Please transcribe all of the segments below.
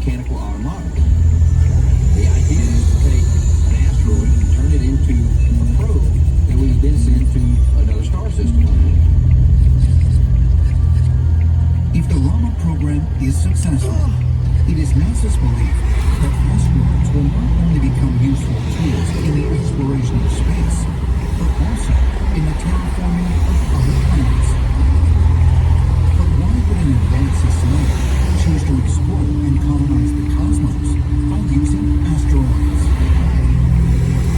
mechanical automata. The idea is to take an asteroid and turn it into a probe that we then send to another star system. If the Rama program is successful, it is NASA's belief that asteroids will not only become useful tools in the exploration of space, but also in the terraforming of other planets. But why would an advanced society choose to explore and colonize the cosmos by using asteroids?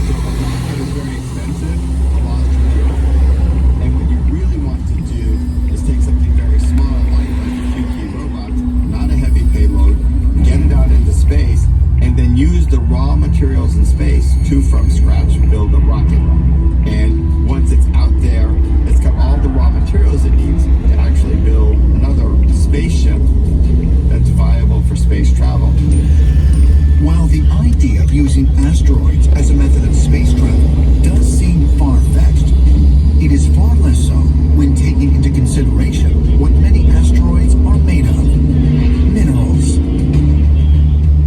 So a rocket is very expensive, a lot of material. And what you really want to do is take something very small, like a few key robots, not a heavy payload, get it out into space, and then use the raw materials in space to, from scratch, build a rocket. And once it's out there, it's got all the raw materials it needs to actually build another spaceship that's viable for space travel. While the idea of using asteroids as a method of space travel does seem far-fetched, it is far less so when taking into consideration what many asteroids are made of: minerals.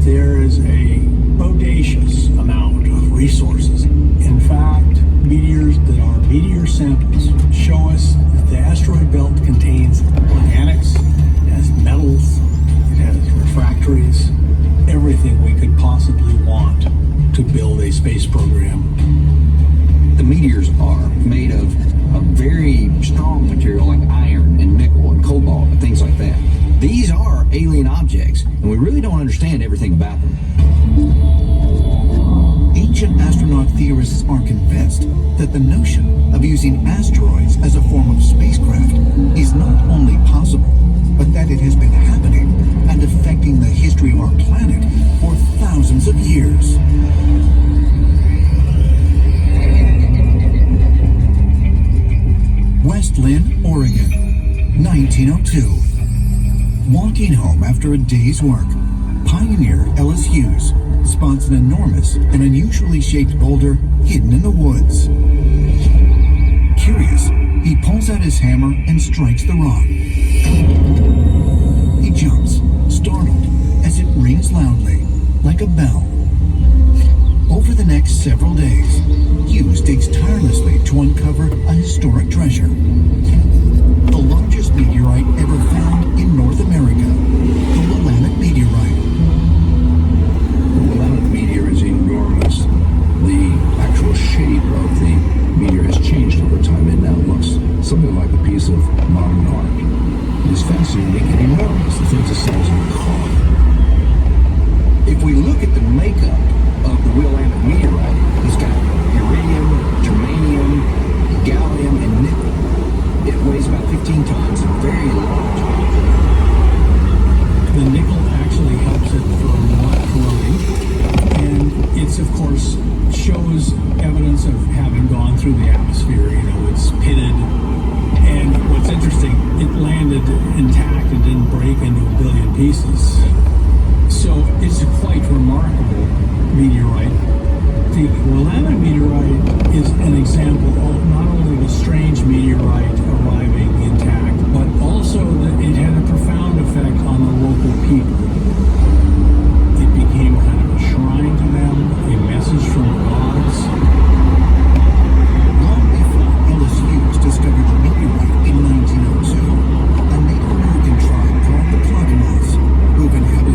There is a bodacious amount of resources. In fact, meteors that are meteor samples show us that the asteroid belt contains organics, it has metals, it has refractories, everything we could possibly want to build a space program. The meteors are made of a very strong material like iron and nickel and cobalt and things like that. These are alien objects, and we really don't understand everything about them. Ancient astronaut theorists are convinced that the notion of using asteroids as a form of spacecraft is not only possible, but that it has been happening and affecting the history of our planet for thousands of years. West Lynn, Oregon, 1902. Walking home after a day's work, pioneer Ellis Hughes spots an enormous and unusually shaped boulder hidden in the woods. Curious, he pulls out his hammer and strikes the rock. He jumps, startled, as it rings loudly, like a bell. Over the next several days, Hughes digs tirelessly to uncover a historic treasure. The largest meteorite ever found in North America, the Willamette meteorite. The Willamette meteor is enormous. The actual shape of the meteor has changed over time. It now looks something like a piece of modern art. It is fascinating and enormous. The thing's the size of a car. If we look at the makeup of the Willamette meteorite, it's got iridium, germanium, gallium, and nickel. It weighs about 15 tons and very large. The nickel actually helps it from not corroding, and it's, of course, shows evidence of having gone through the atmosphere. You know, it's pitted, and what's interesting, it landed intact and didn't break into a billion pieces. So it's a quite remarkable meteorite. The Willamette meteorite is an example of not only the strange meteorite arriving intact, but also that it had a profound effect on the local people. It became kind of a shrine to them, a message from the gods. Long before Ellis Hughes discovered the meteorite in 1902, a Native American tribe called the Clackamas, who've inhabited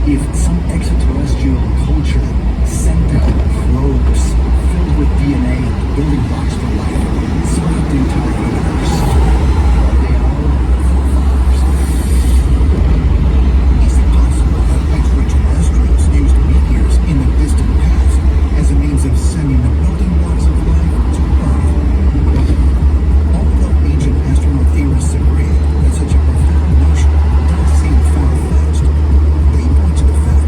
If some extraterrestrial culture sent down probes filled with DNA and building blocks for life, swept the entire universe, are they our forefathers? Is it possible that extraterrestrials used meteors in the distant past as a means of sending the building blocks of life to Earth? Although ancient astronaut theorists agree that such a profound notion does seem far-fetched, they point to the fact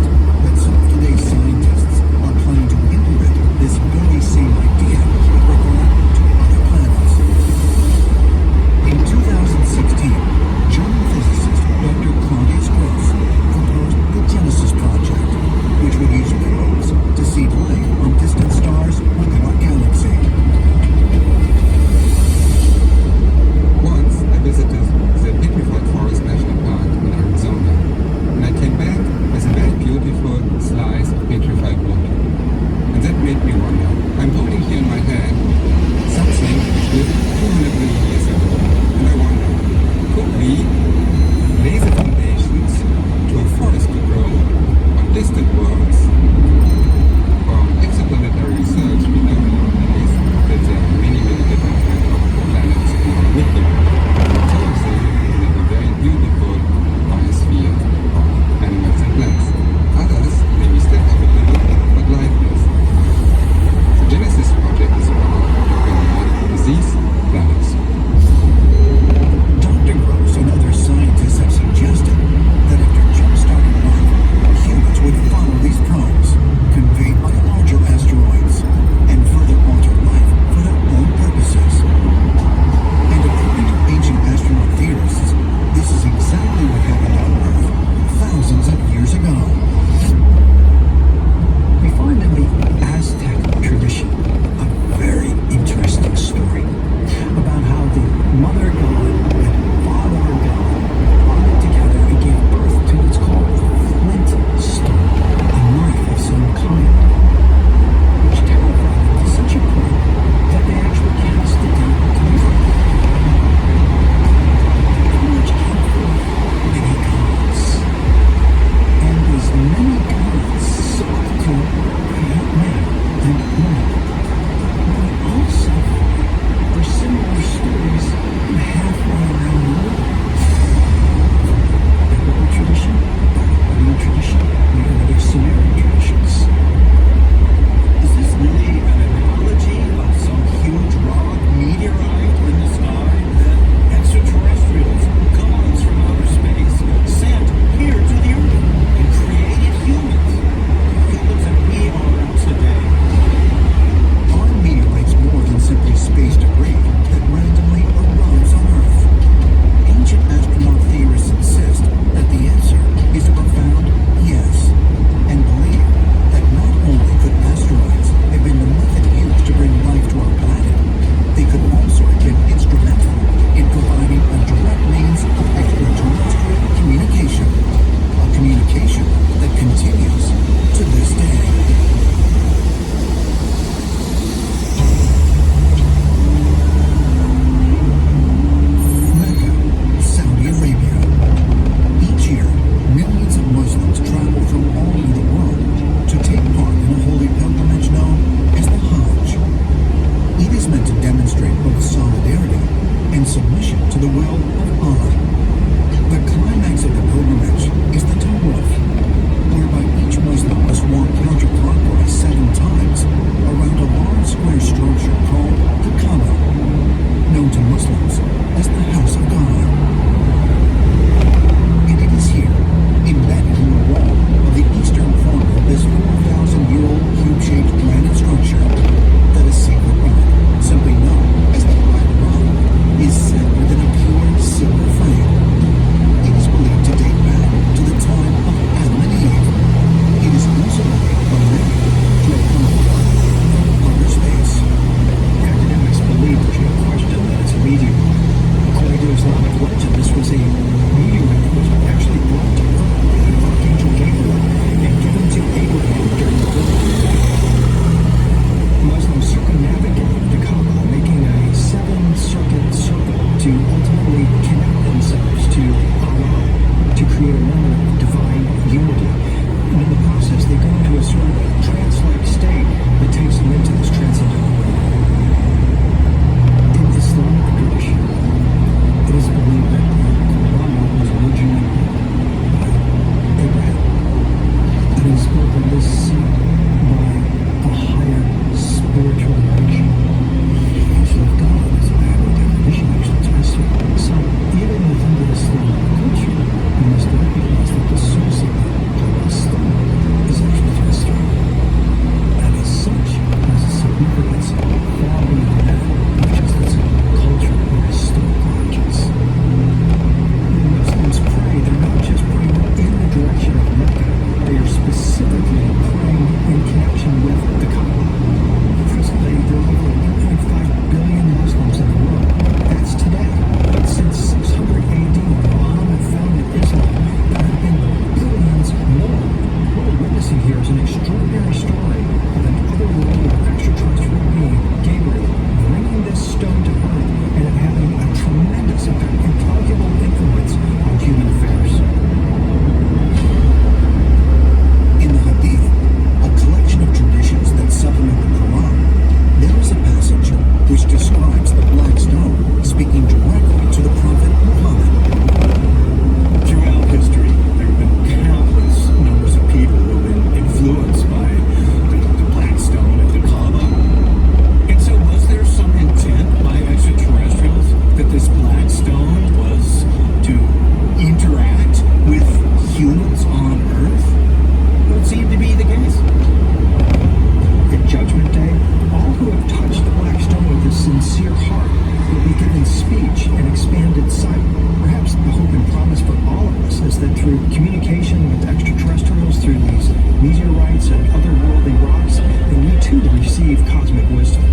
communication with extraterrestrials through these meteorites and otherworldly rocks, then we too receive cosmic wisdom.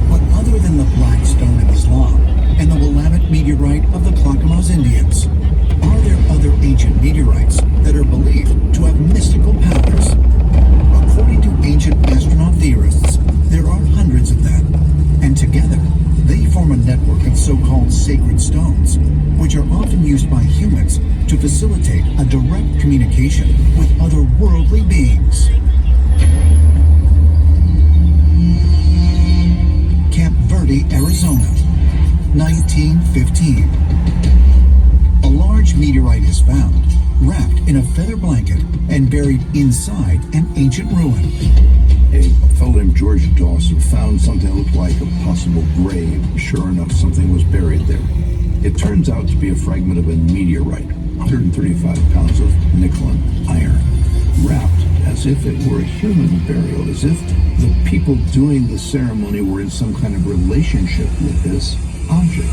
But other than the Black Stone in Islam and the Willamette meteorite of the Clackamas Indians, are there other ancient meteorites that are believed to have mystical powers? According to ancient astronaut theorists, there are hundreds of them, and together they form a network of so-called sacred stones, which are often used by humans to facilitate a direct communication with otherworldly beings. Camp Verde, Arizona, 1915. A large meteorite is found, wrapped in a feather blanket and buried inside an ancient ruin. A fellow named George Dawson found something that looked like a possible grave. Sure enough, something was buried there. It turns out to be a fragment of a meteorite, 135 pounds of nickel and iron, wrapped as if it were a human burial, as if the people doing the ceremony were in some kind of relationship with this object.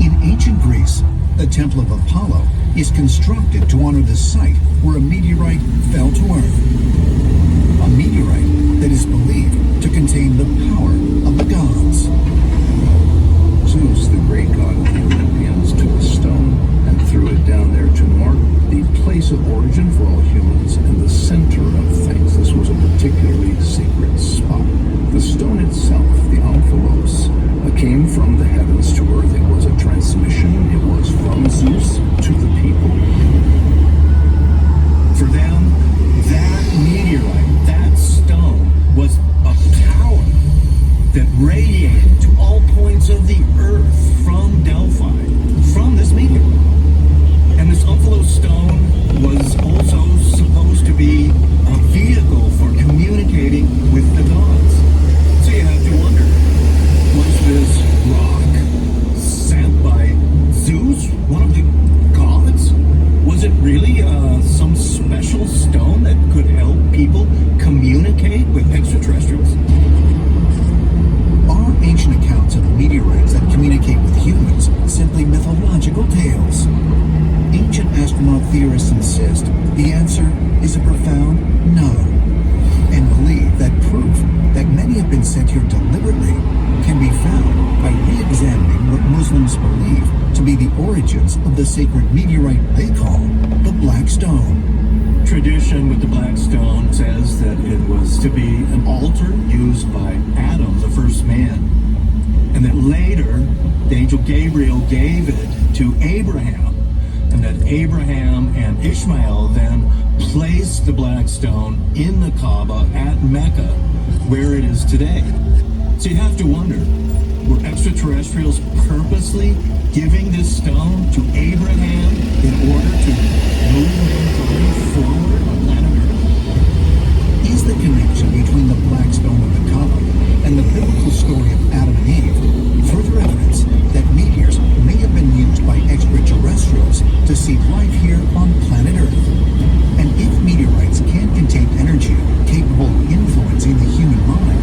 In ancient Greece, the Temple of Apollo is constructed to honor the site where a meteorite fell to Earth. A meteorite that is believed to contain the power of the gods. Zeus, the great god of the Olympians, took a stone and threw it down there to mark the place of origin for all humans and the center of things. This was a particularly sacred spot. The stone itself, the Omphalos, came from the heavens to earth. It was a transmission. It was from Zeus to the people. For them, that meteorite, that stone, was a power that radiated to all points of the earth from Delphi, from this meteorite. And this Omphalos stone was also supposed to be a vehicle for communicating with the gods. So you have to wonder, was this rock sent by Zeus, one of the gods? Was it really some special stone that could help people communicate with extraterrestrials? Are ancient accounts of meteorites that communicate with humans simply mythological tales? Ancient astronaut theorists insist the answer is a profound no, and believe that proof that many have been sent here deliberately can be found by re-examining what Muslims believe to be the origins of the sacred meteorite they call the Black Stone. Tradition with the Black Stone says that it was to be an altar used by Adam, the first man, and that later the angel Gabriel gave it to Abraham, and that Abraham and Ishmael then placed the Black Stone in the Kaaba at Mecca, where it is today. So you have to wonder, were extraterrestrials purposely giving this stone to Abraham in order to move mankind forward on planet Earth? Is the connection between the Black Stone and the Kaaba and the biblical story of Adam and Eve further evidence that meteors may have been used by extraterrestrials to seed life here on planet Earth? And if meteorites can contain energy capable of influencing the human mind,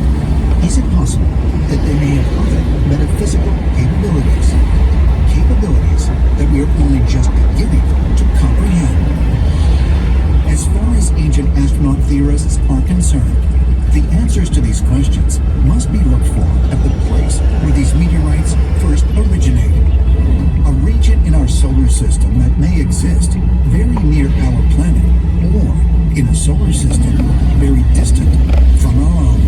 is it possible that they may have other metaphysical capabilities? Capabilities that we are only just beginning to comprehend. As far as ancient astronaut theorists are concerned, the answers to these questions must be looked for at the place where these meteorites first originated. A region in our solar system that may exist very near our planet, or in a solar system very distant from our own.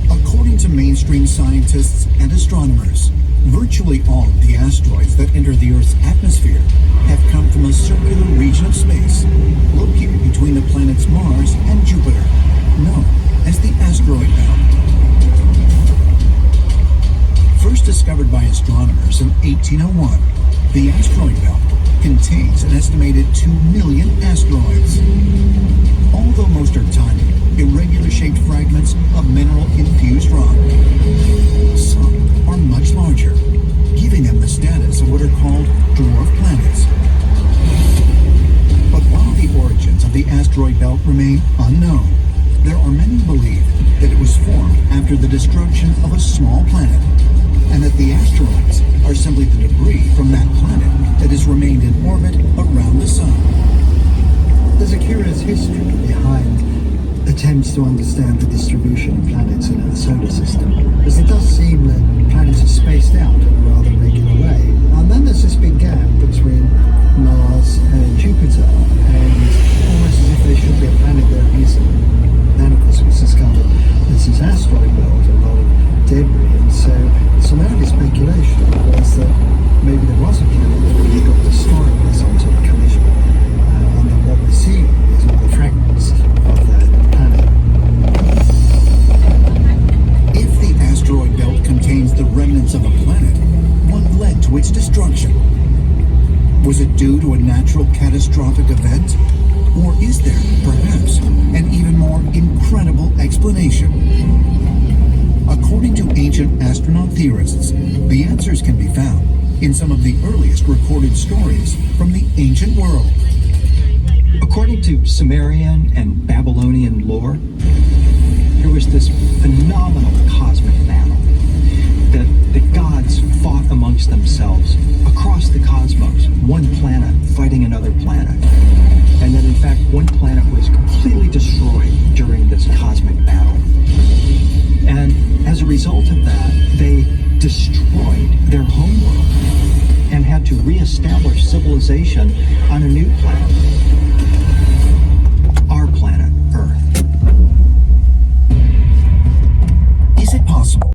According to mainstream scientists and astronomers, virtually all of the asteroids that enter the Earth's atmosphere have come from a circular region of space located between the planets Mars and Jupiter, known as the asteroid belt. First discovered by astronomers in 1801, the asteroid belt contains an estimated 2 million asteroids. Although most are tiny, irregular-shaped fragments of mineral-infused rock, some are much larger, giving them the status of what are called dwarf planets. But while the origins of the asteroid asteroid belt remain unknown. There are many who believe that it was formed after the destruction of a small planet, and that the asteroids are simply the debris from that planet that has remained in orbit around the sun. There's a curious history behind attempts to understand the distribution of planets in our solar system, as it does seem that planets are spaced out in a rather regular way. And then there's this big gap between Mars and Jupiter, and almost as if there should be a planet there recently. Then, of course, it was discovered this is asteroid belt, a lot of debris, and so some early speculation was that maybe there was a planet that really got destroyed by some sort of collision, and that what we're seeing is all the fragments of that planet. If the asteroid belt contains the remnants of a planet, what led to its destruction? Was it due to a natural catastrophic event? Or is there, perhaps, an even more incredible explanation? According to ancient astronaut theorists, the answers can be found in some of the earliest recorded stories from the ancient world. According to Sumerian and Babylonian lore, there was this phenomenal cosmic battle that the gods fought amongst themselves across the cosmos, one planet fighting another planet. And then, in fact, one planet was completely destroyed during this cosmic battle. And as a result of that, they destroyed their homeworld and had to reestablish civilization on a new planet.